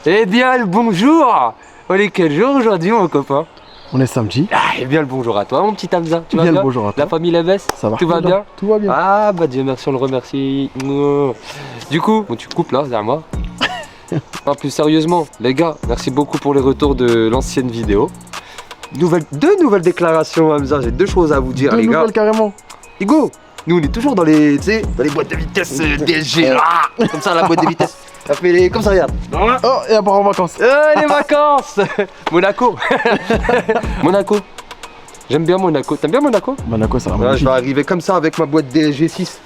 Eh bien, le bonjour. On est quel jour aujourd'hui, mon copain? On est samedi. Ah, eh bien, le bonjour à toi, mon petit Hamza. Tu vas Bien bien? le bonjour à toi. La famille Labès? Ça va? Tout va bien? Tout va bien. Ah, bah Dieu merci, on le remercie. Du coup, bon, tu coupes là, derrière moi. Non, plus sérieusement, les gars, merci beaucoup pour les retours de l'ancienne vidéo. Deux nouvelles déclarations, Hamza. J'ai deux choses à vous dire, Deux les gars. nouvelles carrément. Hugo, nous on est toujours dans les, tu sais, dans les boîtes de vitesse DSG là, comme ça la boîte de vitesse. Ça fait les, comme ça regarde. Oh, et à part en vacances. Les vacances. Monaco. Monaco. J'aime bien Monaco. T'aimes bien Monaco? Monaco, ça va Ouais, je magnifique. vais arriver comme ça avec ma boîte DSG 6.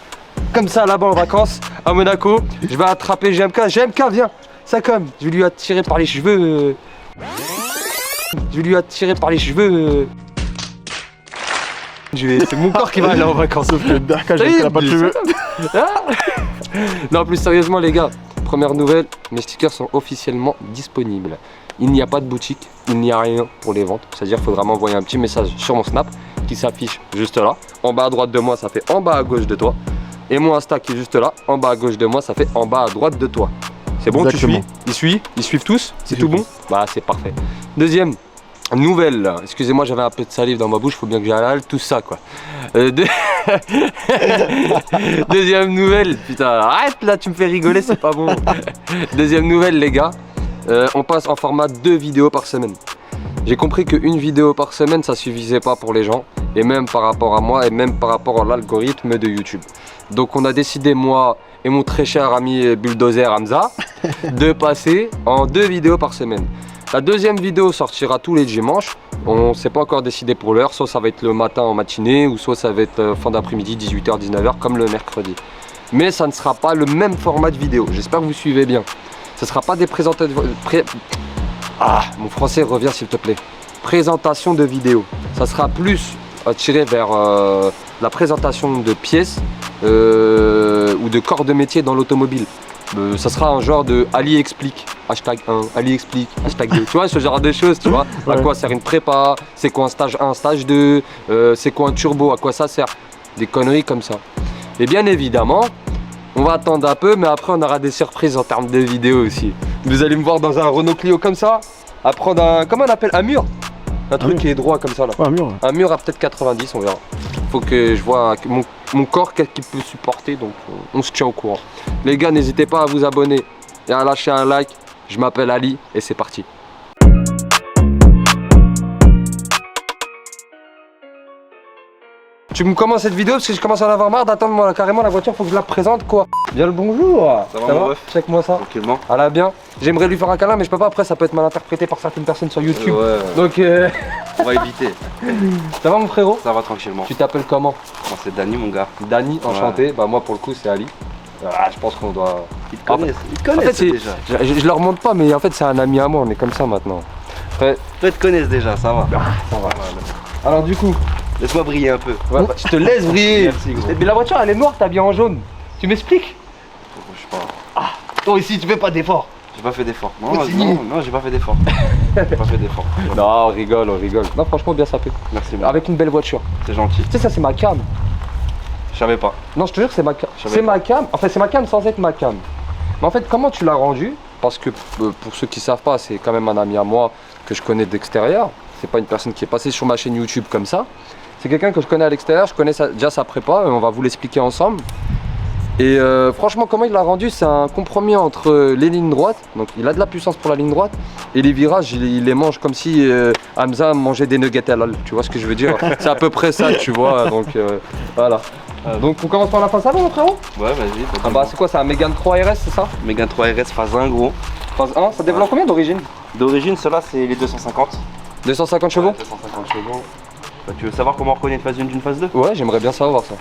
Comme ça là-bas en vacances à Monaco. Je vais attraper GMK. GMK, viens. Ça comme. Je vais lui attirer par les cheveux. Je vais lui attirer par les cheveux. C'est mon corps qui va aller en vacances. Sauf que Darka, Ça y est, j'ai pas de cheveux. Non, plus sérieusement les gars, première nouvelle, mes stickers sont officiellement disponibles. Il n'y a pas de boutique, il n'y a rien pour les ventes. C'est-à-dire qu'il faudra m'envoyer un petit message sur mon Snap qui s'affiche juste là. En bas à droite de moi, ça fait en bas à gauche de toi. Et mon Insta qui est juste là, en bas à gauche de moi, ça fait en bas à droite de toi. C'est bon, Exactement. tu suis? Ils suivent tous? C'est Ils tout suivent bon? Bah c'est parfait. Deuxième nouvelle, excusez-moi, j'avais un peu de salive dans ma bouche, faut bien que j'halale, tout ça quoi. Deuxième nouvelle, putain, arrête là, tu me fais rigoler, c'est pas bon. Deuxième nouvelle, les gars, on passe en format 2 vidéos par semaine. J'ai compris qu'une vidéo par semaine, ça suffisait pas pour les gens, et même par rapport à moi, et même par rapport à l'algorithme de YouTube. Donc on a décidé, moi et mon très cher ami Bulldozer Hamza, de passer en 2 vidéos par semaine. La deuxième vidéo sortira tous les dimanches. On ne s'est pas encore décidé pour l'heure. Soit ça va être le matin en matinée, ou soit ça va être fin d'après-midi, 18h, 19h, comme le mercredi. Mais ça ne sera pas le même format de vidéo. J'espère que vous suivez bien. Ce ne sera pas des présentations... Ah, mon français revient s'il te plaît. Présentation de vidéo. Ça sera plus tiré vers la présentation de pièces ou de corps de métier dans l'automobile. Ça sera un genre de Ali explique, hashtag 1, Ali explique, hashtag 2, tu vois, ce genre de choses, tu vois, à quoi sert une prépa, c'est quoi un stage 1, stage 2, c'est quoi un turbo, à quoi ça sert, des conneries comme ça. Et bien évidemment, on va attendre un peu, mais après on aura des surprises en termes de vidéos aussi. Vous allez me voir dans un Renault Clio comme ça, à prendre un, comment on appelle, un mur, un truc qui est droit comme ça là. Ouais, un mur. Un mur à peut-être 90, on verra. Faut que je vois mon corps qu'est-ce qu'il peut supporter, donc on se tient au courant. Les gars, n'hésitez pas à vous abonner et à lâcher un like. Je m'appelle Ali et c'est parti. Tu me commences cette vidéo parce que je commence à en avoir marre d'attendre carrément la voiture, faut que je la présente quoi. Bien le bonjour. Ça va mon ref? Check-moi ça. Tranquillement. Elle va bien. J'aimerais lui faire un câlin mais je peux pas, après ça peut être mal interprété par certaines personnes sur YouTube. Ouais, Donc on va éviter. ça va mon frérot? Ça va tranquillement. Tu t'appelles comment? Moi c'est Dany mon gars. Dany, enchanté. Bah moi pour le coup c'est Ali. Je pense qu'on doit... Ils te connaissent, ils te En connaissent fait, déjà. je leur montre pas, mais en fait, c'est un ami à moi, on est comme ça maintenant. Après, Toi ils te connaissent déjà, ça va. ça va. Alors, du coup, Laisse-moi briller un peu. ouais, je te laisse briller. Merci, gros. Mais la voiture, elle est noire, t'as bien en jaune. Tu m'expliques? Je sais pas. Toi ici, tu fais pas d'effort. J'ai pas fait d'effort. Non, Continue. non, j'ai pas fait d'effort. J'ai pas fait d'effort. Non, on rigole, on rigole. Non, franchement, bien sapé. Merci mon Avec une belle voiture. c'est gentil. Tu sais, ça, c'est ma cam. Je savais pas. Non, je te jure, c'est ma cam. Je savais C'est pas. ma cam. Enfin, c'est ma cam sans être ma cam. Mais en fait, comment tu l'as rendu? Parce que pour ceux qui savent pas, c'est quand même un ami à moi que je connais d'extérieur. C'est pas une personne qui est passée sur ma chaîne YouTube comme ça. C'est quelqu'un que je connais à l'extérieur, je connais déjà sa prépa, et on va vous l'expliquer ensemble. Et franchement, comment il l'a rendu, c'est un compromis entre les lignes droites, donc il a de la puissance pour la ligne droite, et les virages, il les mange comme si Hamza mangeait des nuggets halal, tu vois ce que je veux dire? C'est à peu près ça, tu vois, donc voilà. Donc on commence par la face avant, mon frérot? Ouais, vas-y. Ah bah c'est quoi, c'est un Mégane 3 RS, c'est ça? Mégane 3 RS phase 1 gros. Phase 1, ça développe combien d'origine? D'origine, ceux-là c'est les 250. 250 chevaux? 250 chevaux. Bah, tu veux savoir comment on reconnaît une phase 1 d'une phase 2? Ouais, j'aimerais bien savoir ça.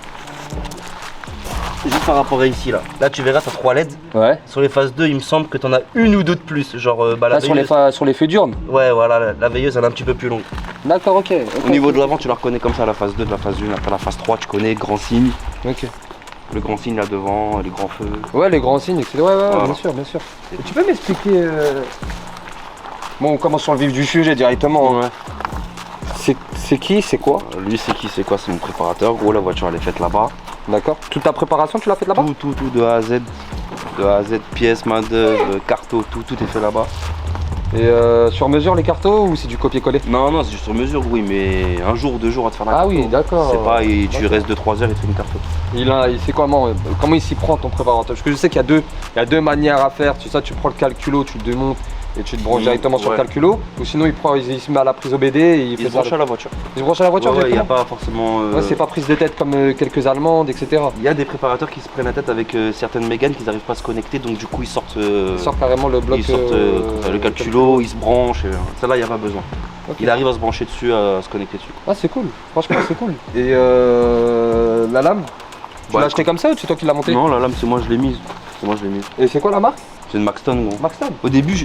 Juste par rapport à ici là. Là tu verras, t'as 3 LED. Ouais. Sur les phases 2, il me semble que t'en as une ou deux de plus. Genre bah, la Là, veilleuse. sur les feux d'urne? Ouais, voilà, la veilleuse elle est un petit peu plus longue. D'accord, ok. Au niveau de l'avant, tu la reconnais comme ça, la phase 2, la phase 1. Après la phase 3, tu connais, grand signe. Ok. Le grand signe là devant, les grands feux. Ouais, les grands signes, etc. Ouais, Voilà. bien sûr, bien sûr. Et tu peux m'expliquer... Bon, on commence sur le vif du sujet directement. Ouais. C'est qui, c'est quoi? Lui, c'est qui, c'est quoi? C'est mon préparateur. Gros, la voiture elle est faite là-bas. D'accord. Toute ta préparation, tu l'as faite là-bas? Tout de A à Z. De A à Z, pièces, main d'œuvre, carto, tout est fait là-bas. Et sur mesure les cartos ou c'est du copier-coller? Non, non, c'est juste sur mesure, oui, mais un jour ou 2 jours à te faire la Ah carto. oui, d'accord. C'est pas, tu restes 2-3 heures et tu fais une carto. Il sait comment il s'y prend ton préparateur? Parce que je sais qu'il y a deux manières à faire. Tu prends le calculo, tu le démontes et tu te branches directement sur le ouais. calculo. Ou sinon il se met à la prise OBD et il Il fait se ça. branche à la voiture. Il se branche à la voiture Ouais, il n'y a directement. pas forcément. Ouais, c'est pas prise de tête comme quelques allemandes, etc. Il y a des préparateurs qui se prennent la tête avec certaines méganes qui n'arrivent pas à se connecter, donc du coup ils sortent. Il sort carrément le bloc. Ils sortent le calculo, ils se branchent. Ça là, il n'y a pas besoin. Ok. Il arrive à se brancher dessus, à se connecter dessus. Ah, c'est cool. Franchement, c'est cool. Et la lame, tu Ouais. l'as acheté comme ça ou c'est toi qui l'as monté? Non, la lame, c'est moi je l'ai mise. C'est moi je l'ai mise. Et c'est quoi la marque? C'est une Maxton, gros. Maxton. Au début,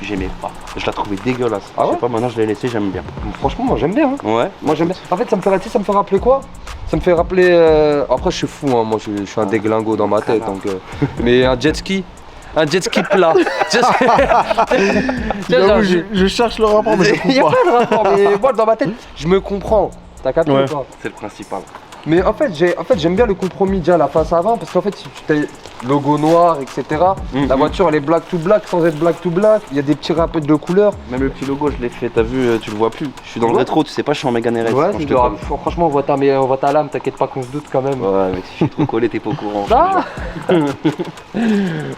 j'aimais pas. Je la trouvais dégueulasse. Ah ouais? Je sais pas, maintenant je l'ai laissé, j'aime bien. Franchement, moi j'aime bien. Hein. Ouais. Moi j'aime bien. En fait, ça me fait rappeler quoi? Ça me fait rappeler. Après, je suis fou, hein. Moi je suis un déglingo dans ma tête. Donc, mais un jet ski. Un jet ski plat. J'avoue, je cherche le rapport, mais je Il n'y a trouve pas. pas de rapport, mais moi dans ma tête, je me comprends. T'as capté Ouais. ou pas? C'est le principal. Mais en fait, j'aime bien le compromis déjà la face avant parce qu'en fait, si tu t'es logo noir, etc. La voiture elle est black to black sans être black to black. Il y a des petits rappels de couleurs. Même le petit logo, je l'ai fait, t'as vu, tu le vois plus. Je suis dans le Ouais. rétro, tu sais pas, je suis en Mégane RS. Ouais, quand je te parle. franchement, on voit ta lame, t'inquiète pas qu'on se doute quand même. Ouais, mec, si je suis trop collé, t'es pas au courant. Ah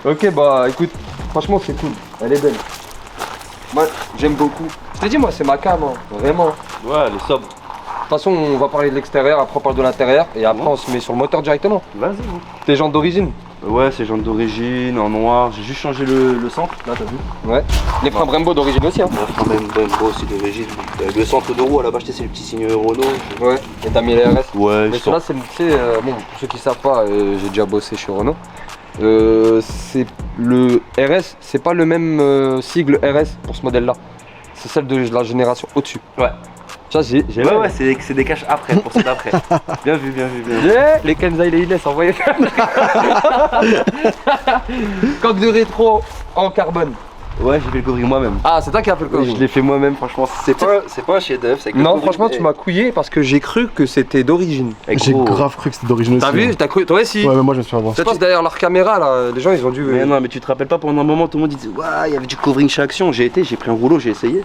Ok, bah écoute, franchement, c'est cool. Elle est belle. Moi, j'aime beaucoup. Je t'ai dit, moi, c'est ma cam, hein. Vraiment. Ouais, elle est sobre. De toute façon, on va parler de l'extérieur, après on parle de l'intérieur, et après on se met sur le moteur directement. Vas-y. Tes jantes d'origine? Ouais, c'est jantes d'origine, en noir. J'ai juste changé le centre, là, t'as vu? Ouais. Les freins Brembo d'origine aussi, hein. Ouais, quand même, Brembo aussi d'origine. Le centre de roue, à la base, c'est le petit signe Renault. Ouais. Et t'as mis les RS. Ouais, Mais je ceux-là, bon, pour ceux qui savent pas, j'ai déjà bossé chez Renault. C'est le RS, c'est pas le même sigle RS pour ce modèle-là. C'est celle de la génération au-dessus. Ouais. Ça, j'ai Ouais, c'est des caches après, pour cet après. Bien vu, bien vu, bien vu. Yeah, les Kenza et les Iles, envoyez. Coque de rétro en carbone. Ouais, j'ai fait le couvrir moi-même. Ah, c'est toi qui as fait le Je covering. l'ai fait moi-même, franchement. C'est pas un chef-d'œuvre, c'est que le Non, couvrir franchement, tu est- m'as couillé parce que j'ai cru que c'était d'origine. est J'ai gros. grave cru que c'était d'origine aussi. T'as vu? T'as cru? Toi aussi? Ouais, mais moi je me suis avancé. Je pense derrière leur caméra là, les gens ils ont dû. Mais non, mais tu te rappelles pas, pendant un moment, tout le monde disait ouais, il y avait du covering chez Action. J'ai pris un rouleau, j'ai essayé.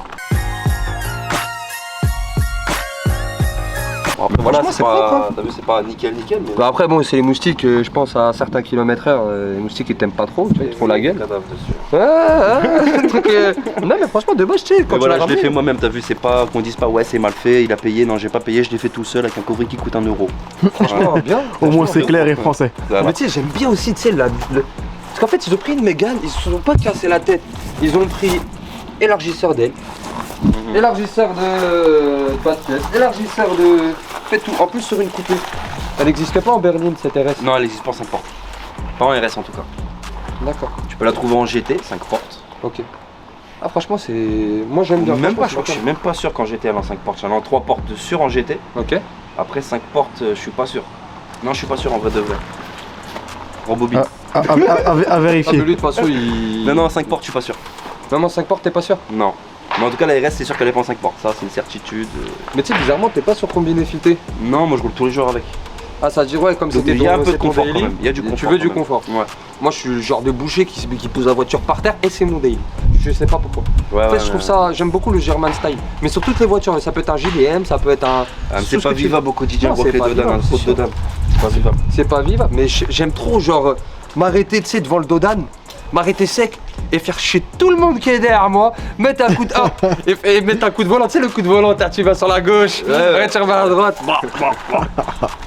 Bon, après, voilà, Franchement, c'est c'est pas, propre, hein. t'as vu, c'est pas nickel, mais. Bah après bon c'est les moustiques, je pense à certains kilomètres/heure, les moustiques ils t'aiment pas trop, tu vois, ils te font la gueule. Cadavre dessus. Un truc, non mais franchement de base tu sais, quand Mais voilà, tu je l'as l'ai fait ramené. moi-même, t'as vu, c'est pas qu'on dise pas ouais, c'est mal fait, il a payé. Non, j'ai pas payé, je l'ai fait tout seul avec un covering qui coûte 1 euro. Franchement bien. Au moins c'est clair et français. Voilà. Mais tu sais j'aime bien aussi tu sais parce qu'en fait ils ont pris une Mégane, ils se sont pas cassé la tête, ils ont pris élargisseur d'aile, élargisseur de pas de pièce, élargisseur de. Fait tout, en plus sur une coupée. Elle n'existe pas en berline cette RS. Non, elle existe pas en 5 portes. Pas en RS en tout cas. D'accord, Tu peux la trouver en GT, 5 portes. ok. Ah franchement c'est. Moi j'aime bien. Même franchement, pas, je crois que je suis même pas sûr quand GT elle en 5 portes. J'en ai en 3 portes de sûr en GT. Ok. Après 5 portes, je suis pas sûr. Non, je suis pas sûr en vrai de vrai. En bobine. À Ah, mais vérifier. lui de toute façon il. Non, 5 portes, je suis pas sûr. Même en 5 portes t'es pas sûr. Non. Mais en tout cas, la RS, c'est sûr qu'elle est pas en 5 portes. Ça, c'est une certitude. Mais tu sais bizarrement t'es pas sur combiné fité. Non, moi je roule tous les jours avec. Ah ça veut dire ouais comme Donc, c'était il y a un ton- peu de c'est ton confort daily, quand même. Il y a du Tu confort veux du quand même. confort. Ouais. Moi je suis le genre de boucher qui pose la voiture par terre et c'est mon daily. Je sais pas pourquoi. Ouais, En fait ouais, je trouve ouais. ça, j'aime beaucoup le German style. Mais sur toutes les voitures, ça peut être un JDM, ça peut être un. Ah, mais tout c'est ce pas que tu vivable au quotidien, Non, le c'est reflet pas de Dodan, vivable, un c'est pot de sûr. Dodan. C'est pas vivable. C'est pas vivable, mais j'aime trop genre m'arrêter tu sais devant le Dodan, m'arrêter sec et faire chier tout le monde qui est derrière moi, mettre un coup de et mettre un coup de volant, tu sais le coup de volant, tu vas sur la gauche, Ouais. tu vas à droite.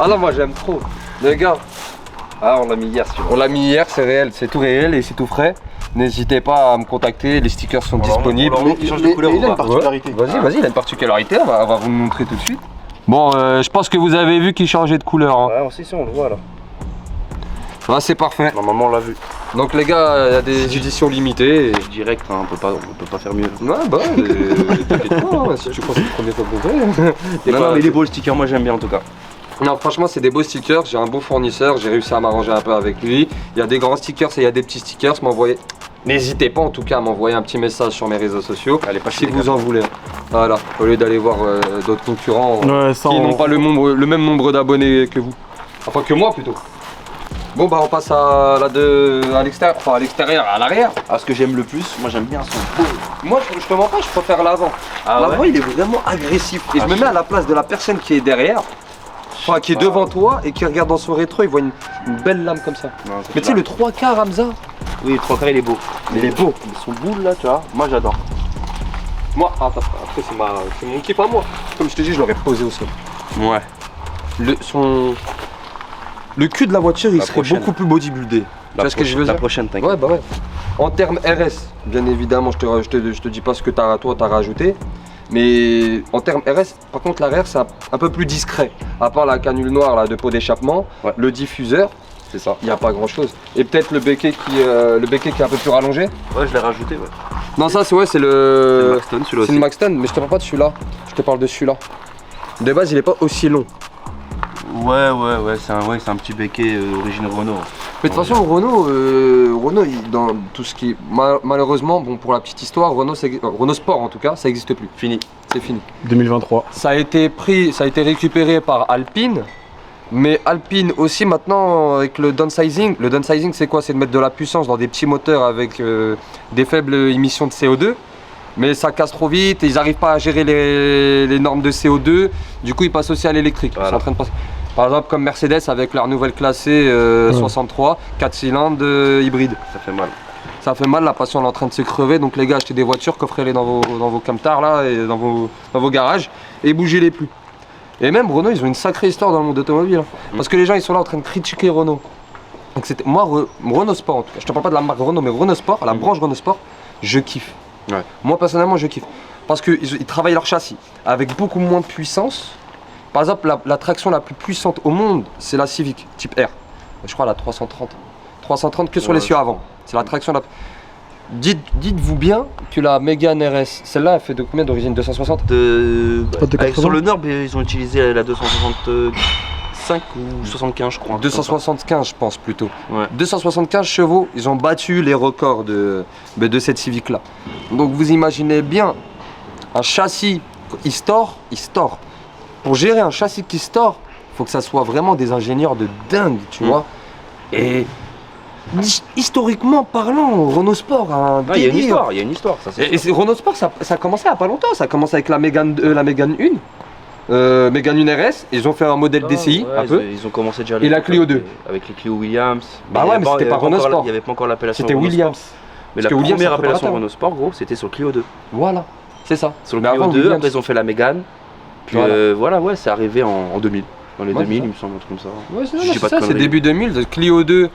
Ah non moi j'aime trop. Les gars, Ah, on l'a mis hier, celui-là. on l'a mis hier, c'est réel, c'est tout réel et c'est tout frais. N'hésitez pas à me contacter, les stickers sont Alors, disponibles. on leur- il change de couleur mais ou il a une pas particularité. Vas-y, il a une particularité, on va vous le montrer tout de suite. Bon, je pense que vous avez vu qu'il changeait de couleur. Hein. Ouais, si, on le voit là. Ah, c'est parfait. Normalement, on l'a vu. Donc les gars, il y a des éditions limitées. Et... Direct, hein, on peut pas faire mieux. Ouais, bah, t'inquiète pas, hein, si tu penses que c'est le premier fois qu'on fait. Non, mais il est beau le sticker, moi j'aime bien en tout cas. Non, franchement, c'est des beaux stickers. J'ai un bon fournisseur, j'ai réussi à m'arranger un peu avec lui. Il y a des grands stickers et il y a des petits stickers. N'hésitez pas en tout cas à m'envoyer un petit message sur mes réseaux sociaux Allez, pas si vous en voulez. Voilà, au lieu d'aller voir d'autres concurrents Ouais, sans. qui n'ont pas le même nombre d'abonnés que vous. Enfin, que moi plutôt. Bon bah on passe à l'extérieur, enfin à l'extérieur, à l'arrière. Ah, ce que j'aime le plus, moi j'aime bien son beau. Moi je te mens pas, je préfère l'avant. Ah L'avant ouais il est vraiment agressif. Et Ah, je me mets à la place de la personne qui est derrière, enfin qui est pas. devant toi et qui regarde dans son rétro, il voit une belle lame comme ça. Non, c'est Mais tu sais clair. le 3/4 Hamza, Oui, le 3/4 il est beau. il est beau. Son boule là, tu vois, moi j'adore. Moi, attends, après c'est mon kiff à moi. Comme je te dis, je l'aurais posé au sol. Ouais. Le cul de la voiture il La serait prochaine. beaucoup plus bodybuildé. Tu vois ce que je veux La dire? prochaine, t'inquiète. Ouais bah ouais. En termes RS, bien évidemment, je te dis pas ce que toi t'as rajouté. Mais en termes RS, par contre l'arrière c'est un peu plus discret. À part la canule noire là, de pot d'échappement, Ouais. le diffuseur, C'est ça. il n'y a pas grand chose. Et peut-être le béquet qui est un peu plus rallongé. Ouais, je l'ai rajouté, ouais. Non ça c'est C'est le Maxton, celui-là c'est aussi. le Maxton, mais je te parle pas de celui-là. Je te parle de celui-là. De base il est pas aussi long. Ouais, c'est un petit béquet d'origine Renault. Mais de toute façon, Renault, dans tout ce qui est. Malheureusement, bon, pour la petite histoire, Renault Sport en tout cas, ça n'existe plus. Fini. C'est fini. 2023. Ça a été récupéré par Alpine. Mais Alpine aussi maintenant avec le downsizing. Le downsizing c'est quoi? C'est de mettre de la puissance dans des petits moteurs avec des faibles émissions de CO2. Mais ça casse trop vite et ils n'arrivent pas à gérer les normes de CO2. Du coup ils passent aussi à l'électrique. Ils sont Voilà. en train de passer. Par exemple comme Mercedes avec leur nouvelle classée 63, 4 cylindres hybride. Ça fait mal. Ça fait mal, la passion elle est en train de se crever. Donc les gars, achetez des voitures, coffrez-les dans vos camtars là et dans vos garages et bougez-les plus. Et même Renault, ils ont une sacrée histoire dans le monde automobile. Hein. Parce que les gens ils sont là en train de critiquer Renault. Donc c'était moi Renault Sport en tout cas. Je te parle pas de la marque Renault, mais Renault Sport, la branche Renault Sport, je kiffe. Ouais. Moi personnellement, je kiffe. Parce qu'ils travaillent leur châssis avec beaucoup moins de puissance. Par exemple, la traction la plus puissante au monde, c'est la Civic type R. Je crois la 330. 330 que sur Ouais. l'essieu avant. C'est la traction la. Dites-vous bien que la Mégane RS, celle-là, elle fait de combien d'origine? 260? Pas de 80. Sur le Nord, ils ont utilisé la 265 ou 75, je crois. un truc comme ça. 275, je pense plutôt. Ouais. 275 chevaux, ils ont battu les records de cette Civic-là. Donc vous imaginez bien, un châssis, il store. Pour gérer un châssis qui store, il faut que ça soit vraiment des ingénieurs de dingue, tu vois. Et historiquement parlant, Renault Sport a un Ah, il y a une délire. histoire, il y a une histoire. Ça, c'est sûr. Renault Sport, ça a commencé il n'y a pas longtemps. Ça a commencé avec la Mégane 1. Mégane 1 RS, ils ont fait un modèle DCI Ouais, un peu. Ils ont commencé déjà Et la Clio 2. Avec les Clio Williams. Bah il y ouais, avait mais c'était pas Renault encore Sport. Il n'y avait pas encore l'appellation C'était Renault Williams. Sport. Mais Parce la que Williams, première c'est un appellation préparateur. Renault Sport, gros, c'était sur Clio 2. Voilà, c'est ça. Sur le Mais Clio avant, 2, Williams. après ils ont fait la Mégane. Puis Voilà. voilà, ouais, c'est arrivé en 2000. Dans les Ouais, 2000, c'est ça. il me semble, un truc comme ça. Ouais, Je dis pas de c'est conneries. début 2000, de Clio 2,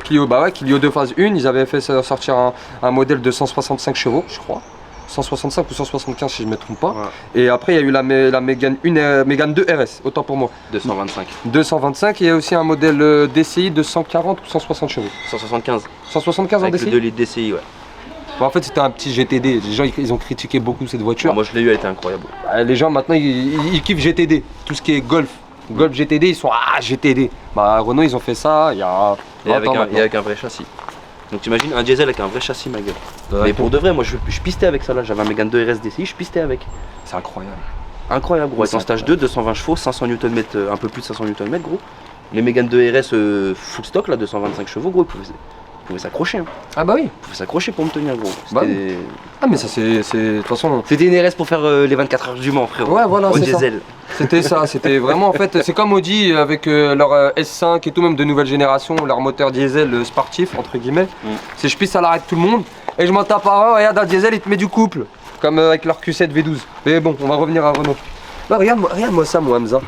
Clio 2 phase 1, ils avaient fait sortir un modèle de 165 chevaux, je crois. 165 ou 175 si je ne me trompe pas. Ouais. Et après il y a eu la Mégane 2 RS, autant pour moi. 225. 225 et il y a aussi un modèle DCI de 140 ou 160 chevaux. 175. 175 en Avec le DCI. 2 litres DCI, ouais. Bon, en fait c'était un petit GTD, les gens ils ont critiqué beaucoup cette voiture. Moi je l'ai eu, elle était incroyable. Les gens maintenant ils kiffent GTD, tout ce qui est Golf. Golf GTD, ils sont GTD. Bah Renault ils ont fait ça il y a 20 ans maintenant. Et avec un vrai châssis. Donc t'imagines un diesel avec un vrai châssis, ma gueule. Ouais. Mais pour de vrai, moi je pistais avec ça là. J'avais un Mégane 2 RS DCI, je pistais avec. C'est incroyable. Incroyable, gros. C'est Avec en stage 2, 220 chevaux, 500 Nm, un peu plus de 500 Nm, gros. Les Mégane 2 RS full stock là, 225 chevaux, gros, ils pouvaient s'accrocher. Hein. Ah bah oui. Ils pouvaient s'accrocher pour me tenir, gros. Bah C'était Ah mais ça c'est de toute façon. C'était une RS pour faire les 24 heures du Mans, frérot. Ouais voilà Au c'est ça. diesel. C'était ça, c'était vraiment en fait c'est comme Audi avec leur S5 et tout même de nouvelle génération, leur moteur diesel sportif entre guillemets. C'est je pisse à l'arrêt de tout le monde et je m'en tape par un, regarde un diesel il te met du couple. Comme avec leur Q7 V12. Mais bon on va revenir à Renault. Là, regarde-moi ça moi Hamza.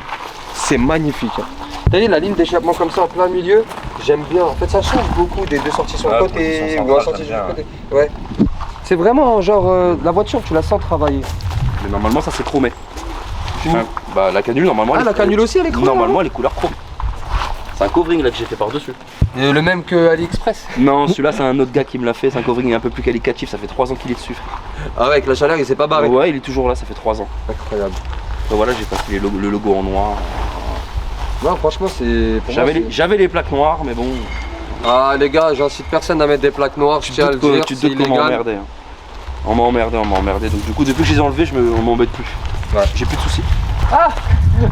C'est magnifique. Hein. T'as vu la ligne d'échappement comme ça en plein milieu, j'aime bien. En fait ça change beaucoup des deux sorties sur le côté ou un sortie sur le côté. Ouais. C'est vraiment genre la voiture tu la sens travailler. Mais normalement, ça c'est chromé. Où Bah la canule, normalement. Ah la canule aussi elle est chrome. Normalement, elle est couleur chrome. C'est un covering là que j'ai fait par-dessus. Et le même que AliExpress. Non, celui-là, c'est un autre gars qui me l'a fait. C'est un covering un peu plus qualitatif. Ça fait 3 ans qu'il est dessus. Ah ouais avec la chaleur il s'est pas barré. Ouais, il est toujours là. Ça fait 3 ans. Incroyable. Donc voilà, j'ai passé le logo en noir. Non franchement c'est. pour moi, c'est- J'avais les plaques noires, mais bon. Ah les gars j'incite personne à mettre des plaques noires, je tiens à le dire, Tu c'est te doutes qu'on m'a illégal. emmerdé. Hein. On m'a emmerdé. Donc du coup, depuis que je les ai enlevés, on m'embête plus. Ouais. J'ai plus de soucis. Ah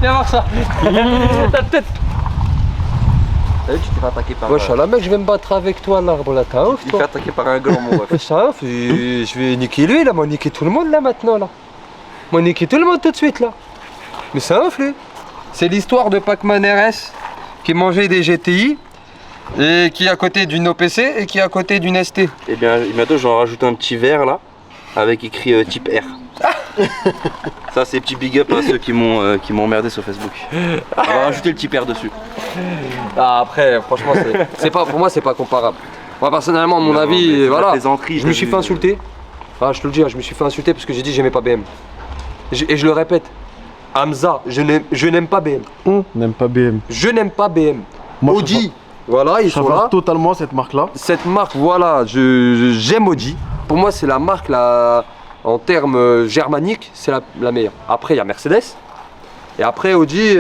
viens voir ça. La tête. Tu t'es fait attaquer par Wesh, la mec, je vais me battre avec toi, l'arbre là, t'as ouf, il fait toi. attaquer par un gland, mon ref. Wesh, t'as ouf, je vais niquer lui, là, moi, niquer tout le monde, là, maintenant, là. Moi, niquer tout le monde tout de suite, là. Mais c'est ouf, lui. C'est l'histoire de Pac-Man RS qui mangeait des GTI et qui est à côté d'une OPC et qui est à côté d'une ST. Et bien, bientôt, j'en rajoute un petit verre, là, avec écrit type R. Ça, c'est petit big up à ceux qui m'ont emmerdé sur Facebook. On va rajouter le type R dessus. Ah, après, franchement, c'est pas, pour moi, c'est pas comparable. Moi, personnellement, à mon avis, voilà, je me suis fait insulter. Ah, je te le dis, je me suis fait insulter parce que j'ai dit que j'aimais pas BM. Et je le répète, Hamza, je n'aime pas BM. N'aime pas BM. Je n'aime pas BM. Moi, Audi, voilà, ils Je sont favore là. totalement cette marque-là. Cette marque, voilà, j'aime Audi. Pour moi, c'est la marque, en termes germaniques, c'est la meilleure. Après, il y a Mercedes. Et après, Audi.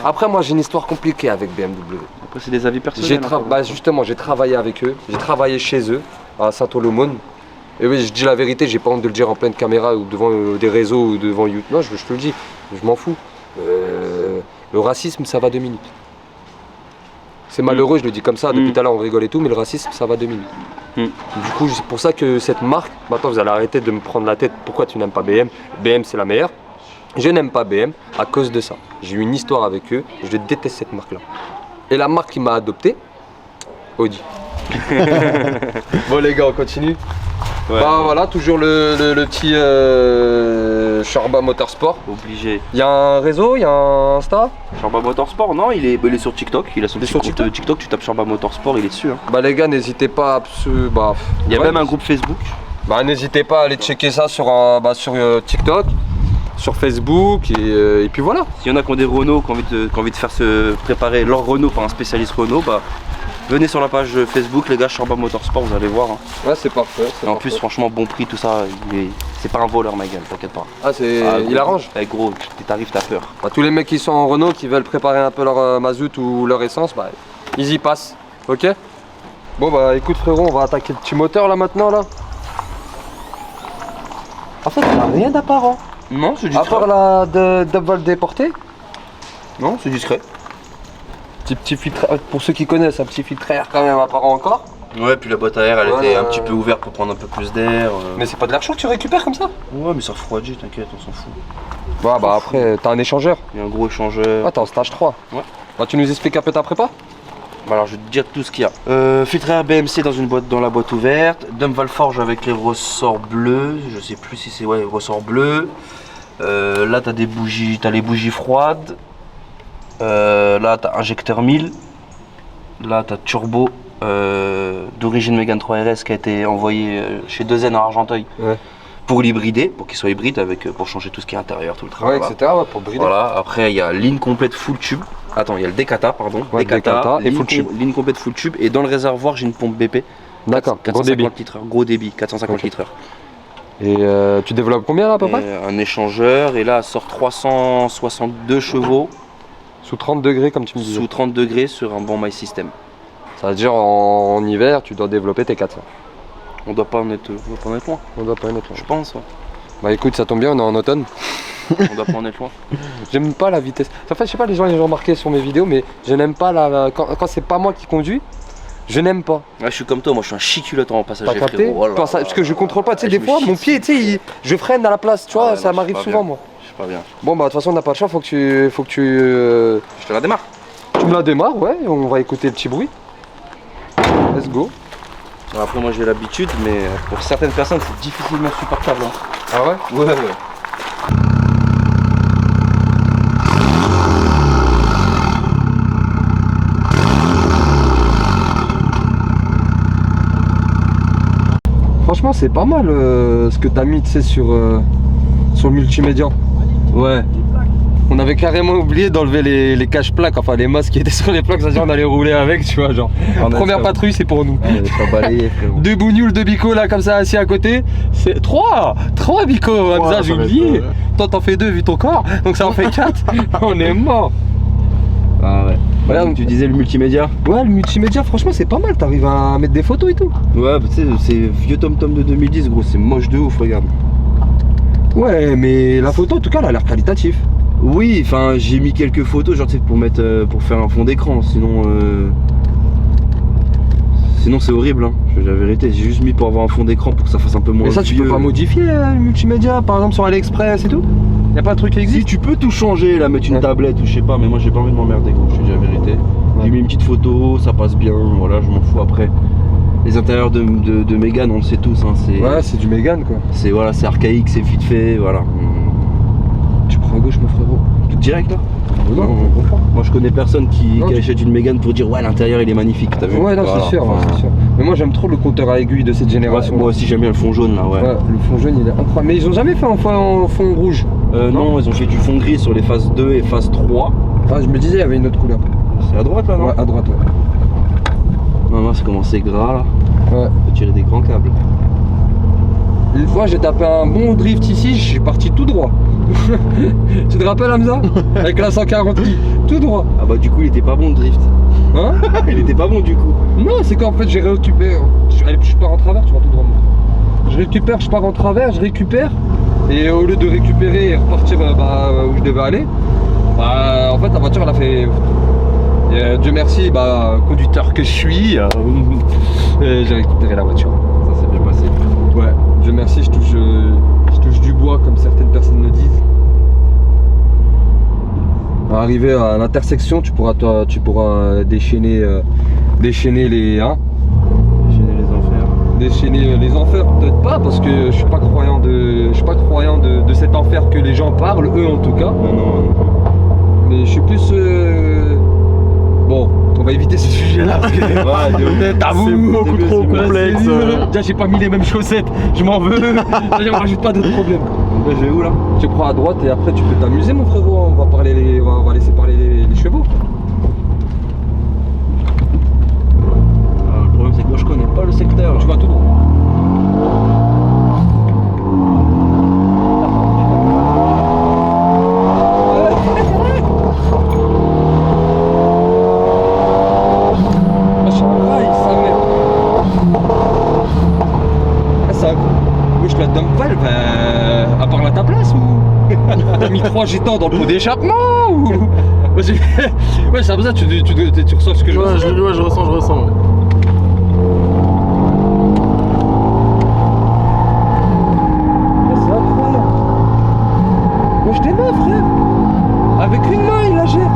Après, moi, j'ai une histoire compliquée avec BMW. Après, c'est des avis personnels. Justement, j'ai travaillé avec eux. J'ai travaillé chez eux, à Saint-Olomone. Et oui, je dis la vérité, j'ai pas honte de le dire en pleine caméra ou devant des réseaux ou devant YouTube. Non, je te le dis, je m'en fous. Le racisme, ça va 2 minutes. C'est malheureux, je le dis comme ça, depuis tout à l'heure on rigole et tout, mais le racisme, ça va 2 minutes. Du coup, c'est pour ça que cette marque, maintenant vous allez arrêter de me prendre la tête, pourquoi tu n'aimes pas BM? BM, c'est la meilleure. Je n'aime pas BM à cause de ça. J'ai eu une histoire avec eux, je déteste cette marque-là. Et la marque qui m'a adopté, Audi. Bon les gars, on continue. Ouais. Bah voilà, toujours le petit Chorba Motorsport. Obligé. Il y a un réseau, il y a un Insta. Chorba Motorsport, non, il est sur TikTok. Il a son Il est petit sur compte TikTok TikTok, tu tapes Chorba Motorsport, il est dessus. Hein. Bah les gars, n'hésitez pas à... Il y a même un groupe Facebook. Bah n'hésitez pas à aller checker ça sur TikTok, sur Facebook et puis voilà. S'il y en a qui ont des Renault, qui ont envie de faire se préparer leur Renault par un spécialiste Renault, bah venez sur la page Facebook, les gars, Chorba Motorsport, vous allez voir. Hein. Ouais, c'est parfait. Et en plus, franchement, bon prix, tout ça, c'est pas un voleur, ma gueule, t'inquiète pas. Ah, il gros, arrange. Eh, gros, tes tarifs, t'as peur. Bah, tous les mecs qui sont en Renault, qui veulent préparer un peu leur mazout ou leur essence, bah ils y passent, ok? Bon bah écoute frérot, on va attaquer le petit moteur là maintenant là. En fait, on a rien d'apparent. Non, c'est À discret. part la double déportée. Non, c'est discret. Petit filtre, pour ceux qui connaissent, un petit filtre air quand même apparent encore. Ouais, puis la boîte à air, elle Ouais, était un petit peu ouverte pour prendre un peu plus d'air. Mais c'est pas de l'air chaud que tu récupères comme ça? Ouais, mais ça refroidit, t'inquiète, on s'en fout. Ouais bah après, t'as un échangeur. Il y a un gros échangeur. Ah t'es en stage 3. Ouais. Bah tu nous expliques un peu ta prépa? Bah alors je vais te dire tout ce qu'il y a. Filtre à air BMC dans la boîte ouverte. Dumval Forge avec les ressorts bleus. Je sais plus si c'est ressorts bleus. Là t'as des bougies, t'as les bougies froides. Là t'as injecteur 1000. Là t'as turbo d'origine Mégane 3 RS qui a été envoyé chez 2N en Argenteuil. Ouais. Pour l'hybrider, pour qu'il soit hybride pour changer tout ce qui est intérieur, tout le travail. Ouais, etc. Ouais, pour brider. Voilà, après il y a ligne complète full tube. Attends, il y a le Decata, pardon. Ouais, Decata et ligne full tube. Ligne complète full tube. Et dans le réservoir, j'ai une pompe BP. D'accord, gros 450 débit. litres, gros débit, 450 Ok. litres heure. Et tu développes combien là à peu près? Un échangeur, et là, elle sort 362 chevaux Sous 30 degrés comme tu me disais. sous 30 degrés sur un bon My System. Ça veut dire en hiver, tu dois développer tes 400. On doit pas en être loin, On doit pas en être loin. je pense. Ouais. Bah écoute, ça tombe bien, on est en automne. On doit pas en être loin. J'aime pas la vitesse. En fait, je sais pas, les gens ont remarqué sur mes vidéos, mais je n'aime pas quand c'est pas moi qui conduis, je n'aime pas. Ouais, je suis comme toi, moi je suis un chiculotte en passager. T'as capté? frérot. Oh là Parce que je contrôle pas, tu sais, Ouais, des je me fois, chie mon pied, tu sais, je freine à la place, tu vois, ouais, ça non, je m'arrive suis pas souvent, bien. moi. Je suis pas bien. Bon, bah, de toute façon, on n'a pas le choix, faut que tu Je te la démarre. tu me la démarres, ouais, on va écouter le petit bruit. Let's go. Alors après, moi j'ai l'habitude, mais pour certaines personnes, c'est difficilement supportable. Hein. Ah ouais? Ouais, ouais. Franchement, c'est pas mal ce que t'as mis, tu sais, sur le multimédia. Ouais. On avait carrément oublié d'enlever les cache-plaques, enfin les masques qui étaient sur les plaques, c'est-à-dire on allait rouler avec, tu vois, genre. Première patrouille, c'est pour nous. pas balayé, frérot. Deux bougnoules, deux bicots là, comme ça, assis à côté. C'est 3 bicots, Hamza, j'ai ça va oublié. être, Toi, t'en fais 2 vu ton corps, donc ça en fait 4. On est mort. Ah ouais. Ouais, Donc tu disais le multimédia. Ouais, le multimédia, franchement, c'est pas mal. T'arrives à mettre des photos et tout. Ouais, bah, tu sais, c'est vieux TomTom de 2010, gros, c'est moche de ouf, regarde. Ouais, mais la photo, en tout cas, elle a l'air qualitative. Oui, enfin j'ai mis quelques photos genre tu sais, pour mettre pour faire un fond d'écran, sinon sinon c'est horrible hein. Je dis la vérité, j'ai juste mis pour avoir un fond d'écran pour que ça fasse un peu moins Mais ça, tu vieux. peux pas modifier le multimédia, par exemple sur AliExpress et tout? Y a pas de truc qui Si existe? tu peux tout changer, là mettre une Ouais. tablette ou je sais pas, mais moi j'ai pas envie de m'emmerder gros, je te dis la vérité. J'ai mis une petite photo, ça passe bien, voilà, je m'en fous après. Les intérieurs de Mégane, on le sait tous, hein, c'est Ouais, c'est du Mégane quoi. c'est voilà, c'est archaïque, c'est vite fait, voilà. Tu prends à gauche, mon frérot. Tout direct là. Non, Non. je comprends. Moi je connais personne qui Non, tu- achète une Mégane pour dire ouais l'intérieur il est magnifique, t'as vu? Ouais, non, Voilà, c'est sûr, enfin, c'est sûr. Mais moi, j'aime trop le compteur à aiguille de cette ouais, génération. moi aussi j'aime bien le fond jaune là, ouais. Ouais, le fond jaune, il est incroyable. Mais ils ont jamais fait en fond rouge. Non, ils ont fait du fond gris sur les phases 2 et phase 3. Ah, je me disais, il y avait une autre couleur. C'est à droite là, non? Ouais, à droite, ouais. Non, non, c'est comment c'est gras là. Ouais. Faut tirer des grands câbles. Une fois, j'ai tapé un bon drift ici, je suis parti tout droit. Tu te rappelles, Hamza? Avec la 140 qui tout droit. Ah bah du coup il était pas bon le drift. Hein? Il était pas bon du coup. Non, c'est qu'en fait, j'ai récupéré. Allez, je pars en travers, tu vas tout droit. Je récupère, je pars en travers, je récupère. Et au lieu de récupérer et repartir où je devais aller, bah en fait, la voiture, elle a fait. Et, Dieu merci, conducteur que je suis, j'ai récupéré la voiture. Ça s'est bien passé. Ouais, Dieu merci, je touche du bois comme certaines personnes le disent. Arrivé à l'intersection, tu pourras déchaîner les déchaîner les enfers, peut-être pas parce que je suis pas croyant de cet enfer que les gens parlent, eux en tout cas. Non, non, non. Mais je suis plus bon, on va éviter ce sujet-là parce que Ouais, t'avoue, C'est beaucoup mieux, trop c'est mieux. complexe. Déjà j'ai pas mis les mêmes chaussettes, je m'en veux. Déjà on rajoute pas d'autres problèmes. Là, je vais où là? Tu prends à droite et après tu peux t'amuser mon frérot, on va laisser parler les chevaux. Ah, le problème c'est que moi je connais pas le secteur. Tu vas tout droit. Ah, je suis un rail, sa mère. Ah, ça. Moi je la dump valve à part là ta place ou t'as mis 3 gitans dans le pot d'échappement ou ouais c'est comme ça tu ressens ce que je Ouais, ressens. je ressens. Ouais. C'est incroyable. Moi je t'aime frère. Avec une main il la gère.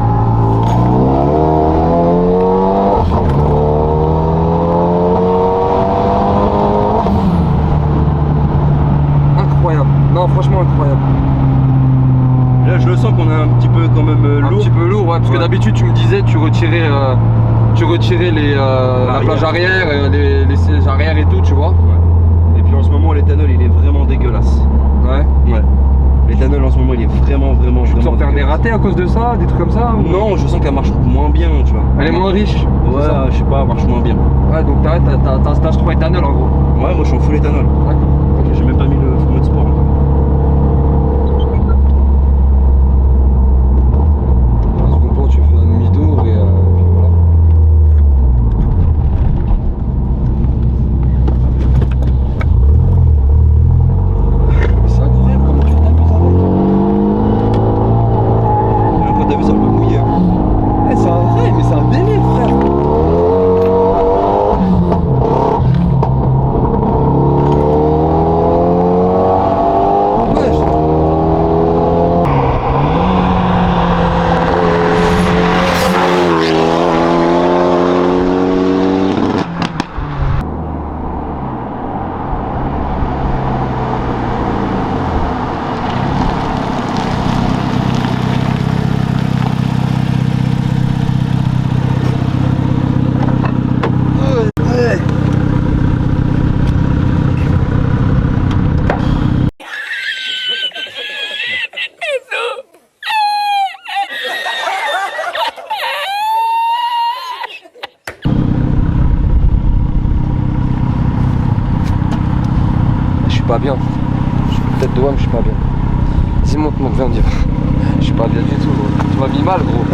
Incroyable. Non franchement incroyable. Là je le sens qu'on est un petit peu quand même Un lourd. petit peu lourd ouais, parce que Ouais. d'habitude tu me disais tu retirais la plage arrière, les sièges arrière et tout tu vois. Ouais. Et puis en ce moment l'éthanol il est vraiment dégueulasse. Ouais. Ouais. L'éthanol en ce moment il est vraiment Tu te sens faire des dégueulasse. ratés à cause de ça, des trucs comme ça ou- Non, je sens qu'elle marche moins bien, tu vois. Elle est moins riche. Ouais, c'est ça je sais pas, elle marche moins bien. Ouais, donc t'as un stage 3 éthanol en gros. Ouais, moi je suis en full éthanol. D'accord. Ok. J'ai même pas mis le mode sport encore. Dans un second plan, tu fais un demi-tour et puis voilà. C'est incroyable comment tu t'amuses avec. Et même quand t'as vu ça peut mouiller. Eh, c'est un vrai, mais c'est un délire, frère. Ouais, je suis pas bien. Je suis peut-être de mais je suis pas bien. Vas-y, monte-moi, viens, on y va. Je suis pas bien du tout, gros. Tu m'as mis mal, gros.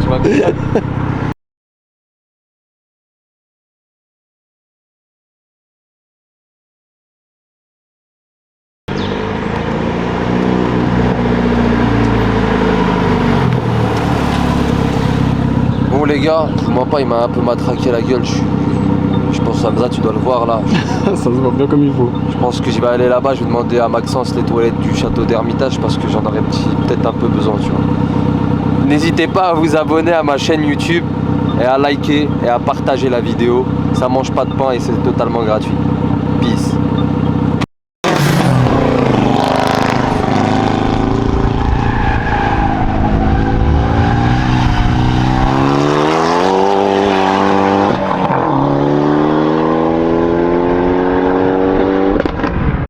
Tu m'as mis mal. les gars, je vous mens pas, il m'a un peu matraqué la gueule. Je pense Hamza, tu dois le voir là. Ça se voit bien comme il faut. Je pense que je vais aller là-bas, je vais demander à Maxence les toilettes du château d'Hermitage parce que j'en aurais peut-être un peu besoin, tu vois. N'hésitez pas à vous abonner à ma chaîne YouTube et à liker et à partager la vidéo. Ça mange pas de pain et c'est totalement gratuit. Peace.